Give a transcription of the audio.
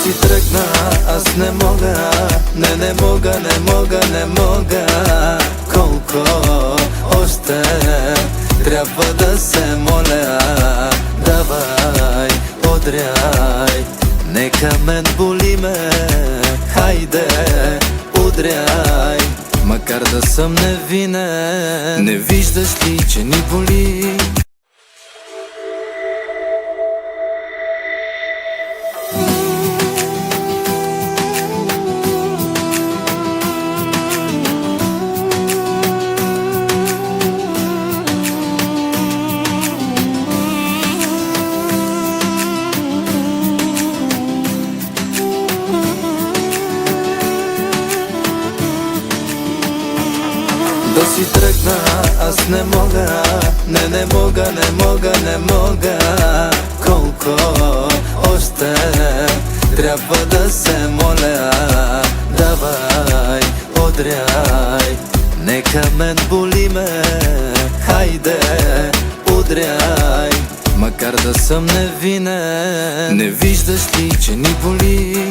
си тръгна, аз не мога, не мога, не мога. Колко още трябва да се моля? Давай, удряй, нека мен боли ме. Хайде, удряй, макар да съм невинен. Не виждаш ли, че ни боли? Да си тръгна, аз не мога, не мога, не мога. Колко още трябва да се моля? Давай, удряй, нека мен боли ме. Хайде, удряй, макар да съм невинен. Не виждаш ли, че ни боли?